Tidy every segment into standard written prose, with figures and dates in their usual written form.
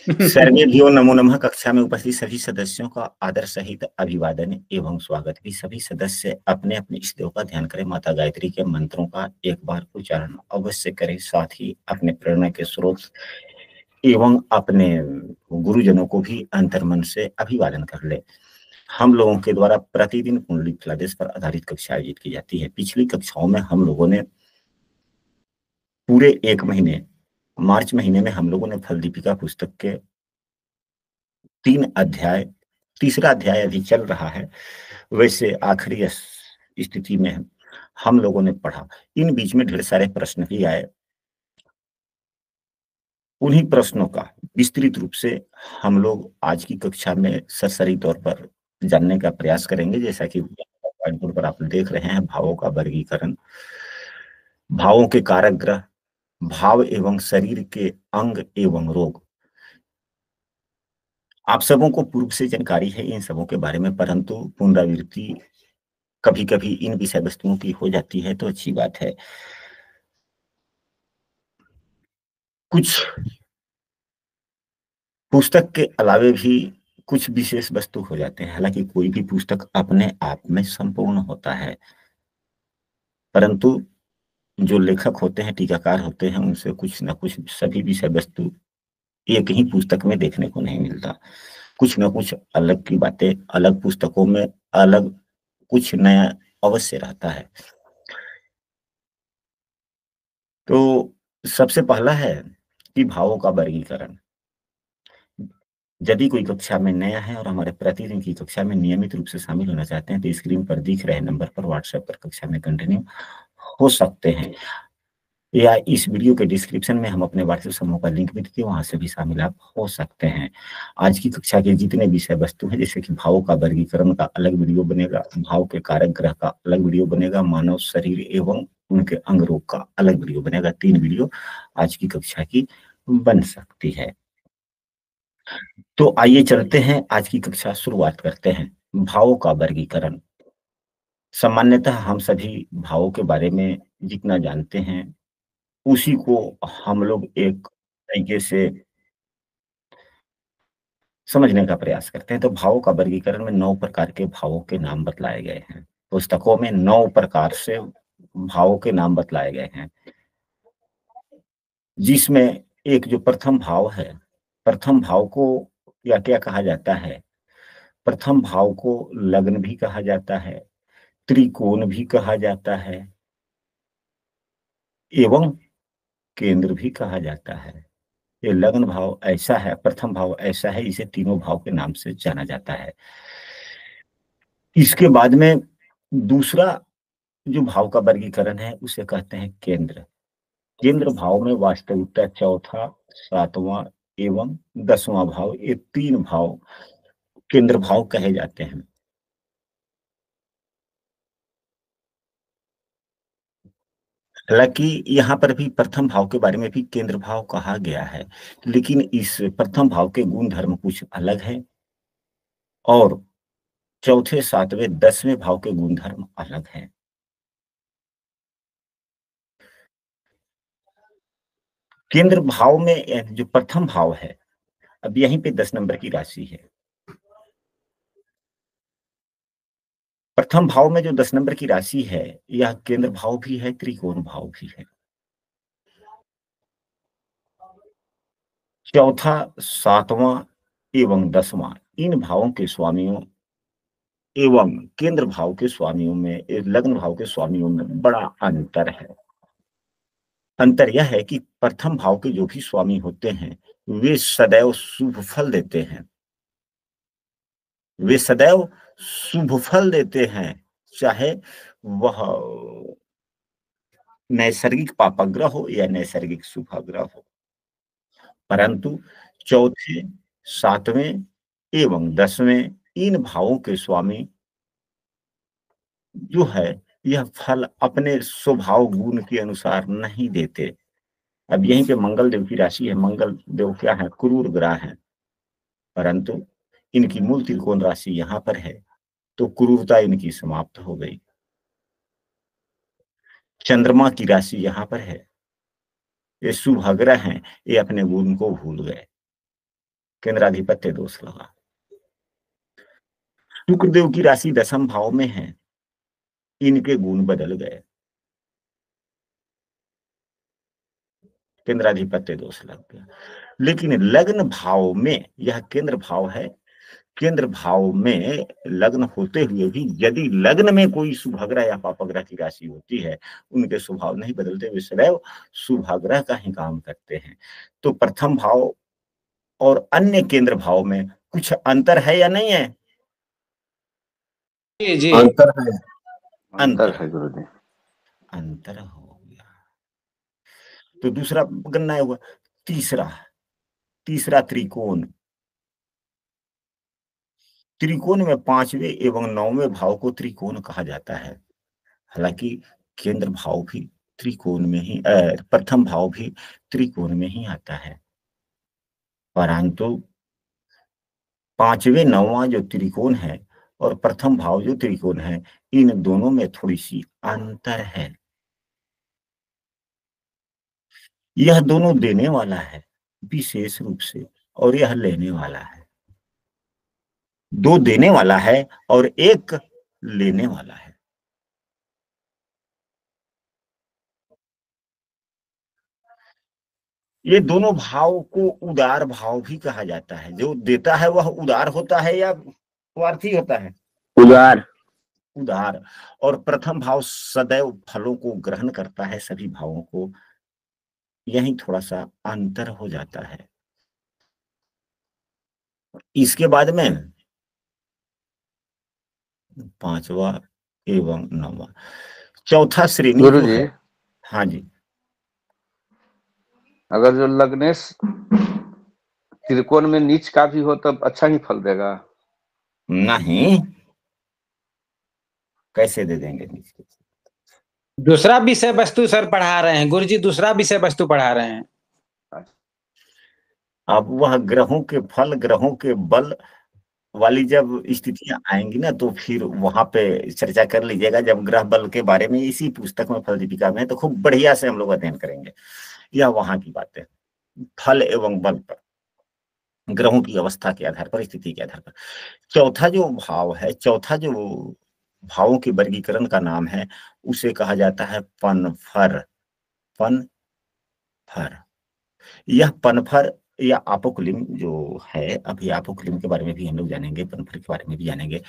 सर्वेभ्यो नमो नमः। कक्षा में उपस्थित सभी सदस्यों का आदर सहित अभिवादन एवं स्वागत भी। सभी सदस्य अपने अपने इष्ट देव का ध्यान करें। माता गायत्री के मंत्रों का एक बार उच्चारण अवश्य करें। साथ ही अपने प्रेरणा के स्रोत एवं अपने गुरुजनों को भी अंतर्मन से अभिवादन कर ले। हम लोगों के द्वारा प्रतिदिन कुंडली फलादेश पर आधारित कक्षा आयोजित की जाती है। पिछली कक्षाओं में हम लोगों ने पूरे एक महीने, मार्च महीने में हम लोगों ने फल दीपिका पुस्तक के 3 अध्याय, तीसरा अध्याय अभी चल रहा है। वैसे आखिरी स्थिति में हम लोगों ने पढ़ा। इन बीच में ढेर सारे प्रश्न भी आए। उन्हीं प्रश्नों का विस्तृत रूप से हम लोग आज की कक्षा में सरसरी तौर पर जानने का प्रयास करेंगे। जैसा कि व्हाइट बोर्ड पर आप देख रहे हैं, भावों का वर्गीकरण, भावों के कारक ग्रह, भाव एवं शरीर के अंग एवं रोग। आप सबों को पूर्व से जानकारी है इन सबों के बारे में, परंतु पुनरावृत्ति कभी कभी इन विषय वस्तुओं की हो जाती है तो अच्छी बात है। कुछ पुस्तक के अलावे भी कुछ विशेष वस्तु हो जाते हैं। हालांकि कोई भी पुस्तक अपने आप में संपूर्ण होता है, परंतु जो लेखक होते हैं, टीकाकार होते हैं, उनसे कुछ ना कुछ सभी विषय वस्तु एक ही पुस्तक में देखने को नहीं मिलता। कुछ ना कुछ अलग की बातें अलग पुस्तकों में, अलग कुछ नया अवश्य रहता है। तो सबसे पहला है कि भावों का वर्गीकरण। यदि कोई कक्षा में नया है और हमारे प्रतिदिन की कक्षा में नियमित रूप से शामिल होना चाहते हैं तो स्क्रीन पर दिख रहे नंबर पर व्हाट्सएप पर कक्षा में कंटिन्यू हो सकते हैं, या इस वीडियो के डिस्क्रिप्शन में हम अपने व्हाट्सएप समूह का लिंक भी देते हैं, वहां से भी शामिल आप हो सकते हैं। आज की कक्षा के जितने विषय वस्तु हैं, जैसे कि भावों का वर्गीकरण का अलग वीडियो बनेगा, भाव के कारक ग्रह का अलग वीडियो बनेगा, मानव शरीर एवं उनके अंग रोग का अलग वीडियो बनेगा। 3 वीडियो आज की कक्षा की बन सकती है। तो आइए चलते हैं, आज की कक्षा शुरुआत करते हैं। भावों का वर्गीकरण। सामान्यतः हम सभी भावों के बारे में जितना जानते हैं उसी को हम लोग एक तरीके से समझने का प्रयास करते हैं। तो भावों का वर्गीकरण में 9 प्रकार के भावों के नाम बतलाए गए हैं। पुस्तकों में 9 प्रकार से भावों के नाम बतलाए गए हैं, जिसमें एक जो प्रथम भाव है, प्रथम भाव को या क्या कहा जाता है, प्रथम भाव को लग्न भी कहा जाता है, त्रिकोण भी कहा जाता है एवं केंद्र भी कहा जाता है। ये लग्न भाव ऐसा है, प्रथम भाव ऐसा है, इसे तीनों भाव के नाम से जाना जाता है। इसके बाद में दूसरा जो भाव का वर्गीकरण है उसे कहते हैं केंद्र। केंद्र भाव में वास्तविकता चौथा, सातवां एवं 10वां भाव, ये 3 भाव केंद्र भाव कहे जाते हैं। हालांकि यहाँ पर भी प्रथम भाव के बारे में भी केंद्र भाव कहा गया है, लेकिन इस प्रथम भाव के गुण धर्म कुछ अलग है और चौथे, सातवें, 10वें भाव के गुण धर्म अलग हैं। केंद्र भाव में जो प्रथम भाव है, अब यहीं पे 10 नंबर की राशि है। प्रथम भाव में जो 10 नंबर की राशि है, यह केंद्र भाव भी है, त्रिकोण भाव भी है। चौथा, सातवां एवं 10वां, इन भावों के स्वामियों एवं केंद्र भाव के स्वामियों में, लग्न भाव के स्वामियों में बड़ा अंतर है। अंतर यह है कि प्रथम भाव के जो भी स्वामी होते हैं वे सदैव शुभ फल देते हैं। वे सदैव शुभ फल देते हैं, चाहे वह नैसर्गिक पापग्रह हो या नैसर्गिक शुभग्रह हो। परंतु चौथे, सातवें एवं 10वें इन भावों के स्वामी जो है, यह फल अपने स्वभाव गुण के अनुसार नहीं देते। अब यहीं पे मंगल देव की राशि है। मंगल देव क्या है? क्रूर ग्रह है, परंतु इनकी मूल त्रिकोण राशि यहाँ पर है तो क्रूरता इनकी समाप्त हो गई। चंद्रमा की राशि यहाँ पर है, ये शुभग्रह हैं, ये अपने गुण को भूल गए। केंद्राधिपत्य दोष लगा। शुक्रदेव की राशि दशम भाव में है, इनके गुण बदल गए, केंद्राधिपत्य दोष लग गया। लेकिन लग्न भाव में, यह केंद्र भाव है, केंद्र भाव में लग्न होते हुए भी यदि लग्न में कोई शुभग्रह या पापग्रह की राशि होती है, उनके स्वभाव नहीं बदलते, वे सदैव शुभग्रह का ही काम करते हैं। तो प्रथम भाव और अन्य केंद्र भाव में कुछ अंतर है या नहीं है? जी जी अंतर है, अंतर है गुरुजी। अंतर हो गया। तो दूसरा गणना हुआ। तीसरा तीसरा त्रिकोण, त्रिकोण में पांचवें एवं नौवें भाव को त्रिकोण कहा जाता है। हालांकि केंद्र भाव भी त्रिकोण में ही, प्रथम भाव भी त्रिकोण में ही आता है, परंतु पांचवें नौवां जो त्रिकोण है और प्रथम भाव जो त्रिकोण है, इन दोनों में थोड़ी सी अंतर है। यह दोनों देने वाला है विशेष रूप से, और यह लेने वाला है। दो देने वाला है और एक लेने वाला है। ये दोनों भाव को उदार भाव भी कहा जाता है। जो देता है वह उदार होता है या स्वार्थी होता है? उदार। उदार। और प्रथम भाव सदैव फलों को ग्रहण करता है, सभी भावों को। यही थोड़ा सा अंतर हो जाता है। इसके बाद में पांचवा एवं नौवा, चौथा श्रेणी जो है। हाँ जी। अगर जो लग्नेश त्रिकोण में नीच का भी हो तब अच्छा ही फल देगा? नहीं, कैसे दे देंगे नीच? दूसरा विषय वस्तु सर पढ़ा रहे हैं गुरुजी, दूसरा विषय वस्तु पढ़ा रहे हैं। अब वह ग्रहों के फल, ग्रहों के बल वाली जब स्थितियां आएंगी ना, तो फिर वहां पे चर्चा कर लीजिएगा। जब ग्रह बल के बारे में इसी पुस्तक में, फल दीपिका में, तो खूब बढ़िया से हम लोग अध्ययन करेंगे। यह वहां की बात है, फल एवं बल पर, ग्रहों की अवस्था के आधार पर, स्थिति के आधार पर। चौथा जो भाव है, चौथा जो भावों के वर्गीकरण का नाम है, उसे कहा जाता है पनफर। पनफर, यह पनफर या आपोक्लिम जो है, अभी आपोक्लिम के बारे में भी हम लोग जानेंगे, पनफर के बारे में भी जानेंगे।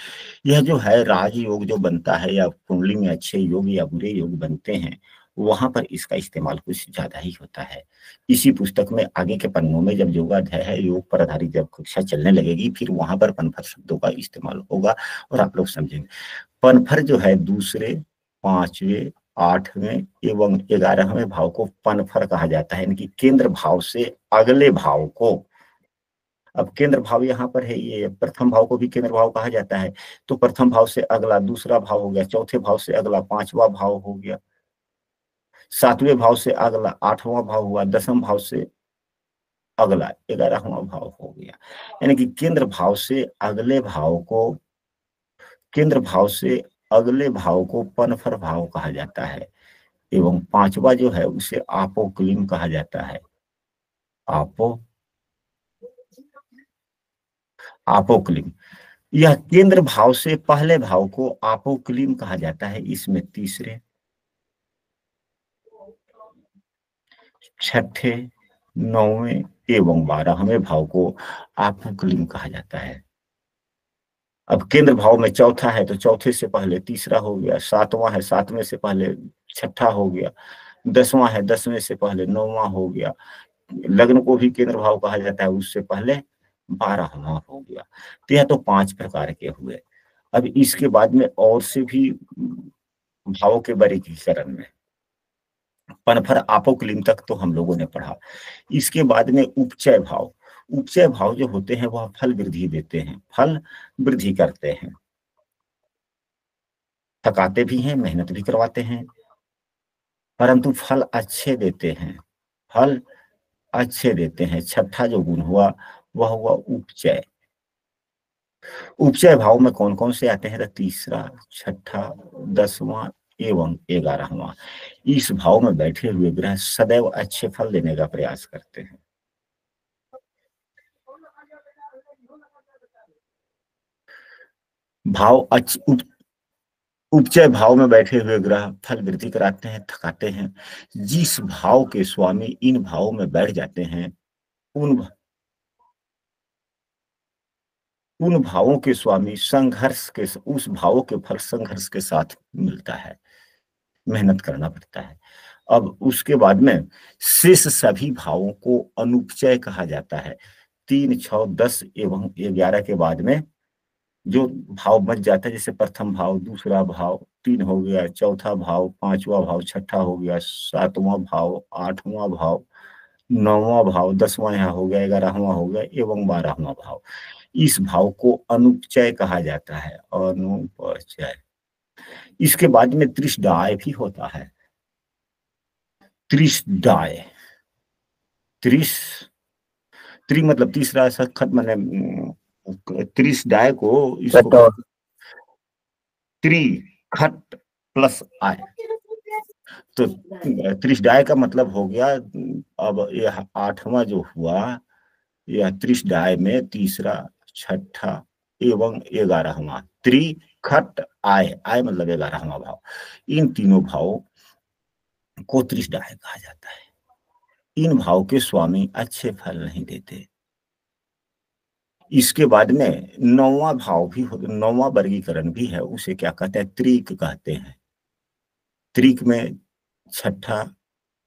यह जो है राजयोग जो बनता है, या कुंडली में अच्छे योग या बुरे योग बनते हैं, वहां पर इसका इस्तेमाल कुछ ज्यादा ही होता है। इसी पुस्तक में आगे के पन्नों में जब योगाध्याय है, योग पर आधारित जब कक्षा चलने लगेगी, फिर वहां पर पनफर शब्दों का इस्तेमाल होगा और आप लोग समझेंगे। पनफर जो है दूसरे, पांचवें, आठवें एवं 11वें भाव को पनफर कहा जाता है, यानी कि केंद्र भाव से अगले भाव को। अब केंद्र भाव यहाँ पर है, ये प्रथम भाव को भी केंद्र भाव कहा जाता है। तो प्रथम भाव से अगला दूसरा भाव हो गया, चौथे भाव से अगला पांचवा भाव हो गया, सातवें भाव से अगला आठवां भाव हुआ, दसम भाव से अगला 11वां भाव हो गया। यानी कि केंद्र भाव से अगले भाव को, केंद्र भाव से अगले भाव को पनफर भाव कहा जाता है। एवं पांचवा जो है उसे आपोक्लिम कहा जाता है। आपोक्लिम, यह केंद्र भाव से पहले भाव को आपोक्लिम कहा जाता है। इसमें तीसरे, छठे, नौवें एवं 12वें भाव को आपोक्लिम कहा जाता है। अब केंद्र भाव में चौथा है तो चौथे से पहले तीसरा हो गया, सातवां है सातवें से पहले छठा हो गया, दसवां है दसवें से पहले नौवां हो गया। लग्न को भी केंद्र भाव कहा जाता है, उससे पहले 12वां हो गया। तो यह तो 5 प्रकार के हुए। अब इसके बाद में और से भी भावों के वर्गीकरण में, पनफर आपोक्लिम तक तो हम लोगों ने पढ़ा। इसके बाद में उपचय भाव, उपचय भाव जो होते हैं वह फल वृद्धि देते हैं, फल वृद्धि करते हैं, थकाते भी हैं, मेहनत भी करवाते हैं, परंतु फल अच्छे देते हैं, फल अच्छे देते हैं। छठा जो गुण हुआ वह हुआ उपचय। उपचय भाव में कौन कौन से आते हैं? तो तीसरा, छठा, 10वां एवं 11वां। इस भाव में बैठे हुए ग्रह सदैव अच्छे फल देने का प्रयास करते हैं। भाव उपचय भाव में बैठे हुए ग्रह फल वृद्धि कराते हैं, थकाते हैं। जिस भाव के स्वामी इन भावों में बैठ जाते हैं उन भावों के स्वामी संघर्ष के उस भावों के फल संघर्ष के साथ मिलता है, मेहनत करना पड़ता है। अब उसके बाद में शेष सभी भावों को अनुपचय कहा जाता है। 3, 6, 10 एवं 11 के बाद में जो भाव बच जाता है, जैसे प्रथम भाव, दूसरा भाव, 3 हो गया, चौथा भाव, 5वां भाव, छठा हो गया, 7वां भाव, 8वां भाव, 9वां भाव, 10वां यहाँ हो गया, 11वां हो गया एवं 12वां भाव। इस भाव को अनुपचय कहा जाता है, अनुपचय। इसके बाद में त्रिशदाय भी होता है। त्रिशदाय, त्रि मतलब तीसरा सखत, मैंने त्रिशदाय को इसको त्रिखट प्लस आय, तो त्रिशदाय का मतलब हो गया। अब यह 8वां जो हुआ, यह त्रिशदाय में तीसरा, छठा एवं 11वां, त्रिखट आय, आय मतलब 11वां भाव। इन तीनों भावों को त्रिशदाय कहा जाता है। इन भाव के स्वामी अच्छे फल नहीं देते। इसके बाद में 9वां भाव भी, 9वां वर्गीकरण भी है, उसे क्या कहते हैं, त्रिक कहते हैं। त्रिक में छठा,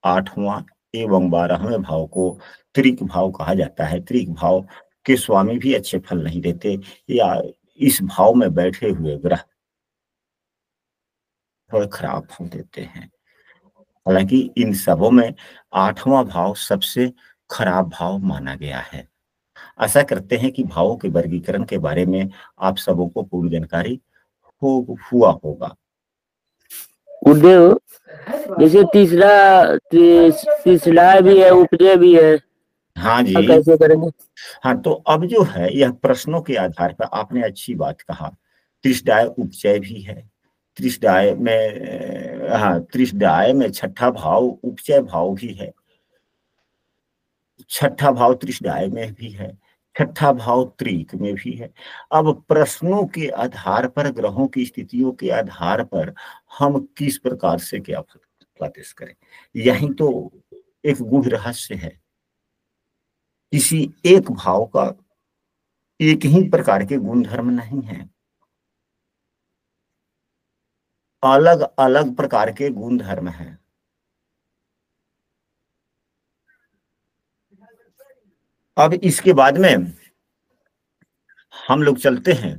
8वां एवं 12वें भाव को त्रिक भाव कहा जाता है। त्रिक भाव के स्वामी भी अच्छे फल नहीं देते, या इस भाव में बैठे हुए ग्रह थोड़े खराब फल देते हैं। हालांकि इन सबों में 8वां भाव सबसे खराब भाव माना गया है। आशा करते हैं कि भावों के वर्गीकरण के बारे में आप सबों को पूर्ण जानकारी हुआ होगा। उदय, जैसे तीसरा भी है, उपजय भी है। हाँ जी, कैसे करेंगे? हाँ, तो अब जो है यह प्रश्नों के आधार पर आपने अच्छी बात कहा। त्रिशदाय उपचय भी है। त्रिशदाय में, हाँ, त्रिशदाय में छठा भाव उपचय भाव भी है। छठा भाव त्रिशदाय में भी है, छठा भाव त्रिक में भी है। अब प्रश्नों के आधार पर, ग्रहों की स्थितियों के आधार पर हम किस प्रकार से क्या आदेश करें, यही तो एक गूढ़ रहस्य है। किसी एक भाव का एक ही प्रकार के गुण धर्म नहीं है, अलग अलग प्रकार के गुण धर्म हैं। अब इसके बाद में हम लोग चलते हैं,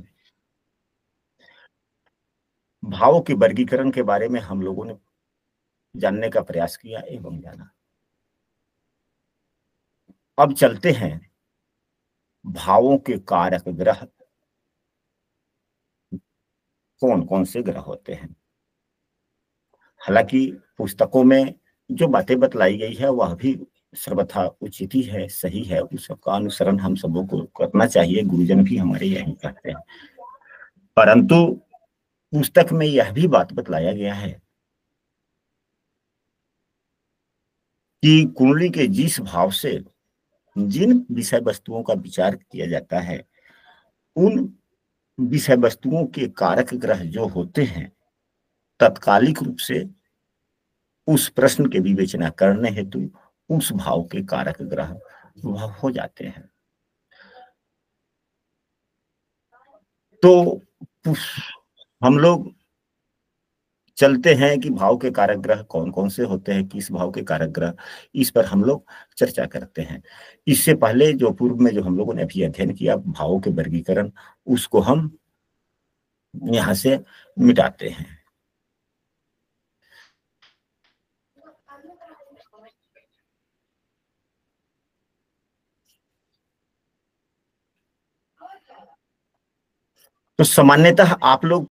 भावों के वर्गीकरण के बारे में हम लोगों ने जानने का प्रयास किया एवं जाना। अब चलते हैं भावों के कारक ग्रह कौन कौन से ग्रह होते हैं। हालांकि पुस्तकों में जो बातें बतलाई गई है वह भी सर्वथा उचित ही है, सही है, उसका अनुसरण हम सबों को करना चाहिए, गुरुजन भी हमारे यही कहते हैं। परंतु पुस्तक में यह भी बात बतलाया गया है कि कुंडली के जिस भाव से जिन विषय वस्तुओं का विचार किया जाता है, उन विषय वस्तुओं के कारक ग्रह जो होते हैं, तत्कालिक रूप से उस प्रश्न के विवेचना करने हेतु उस भाव के कारक ग्रह वह हो जाते हैं। तो हम लोग चलते हैं कि भाव के कारक ग्रह कौन कौन से होते हैं, किस भाव के कारक ग्रह, इस पर हम लोग चर्चा करते हैं। इससे पहले जो पूर्व में जो हम लोगों ने अभी अध्ययन किया भावों के वर्गीकरण, उसको हम यहां से मिटाते हैं। तो सामान्यतः आप लोग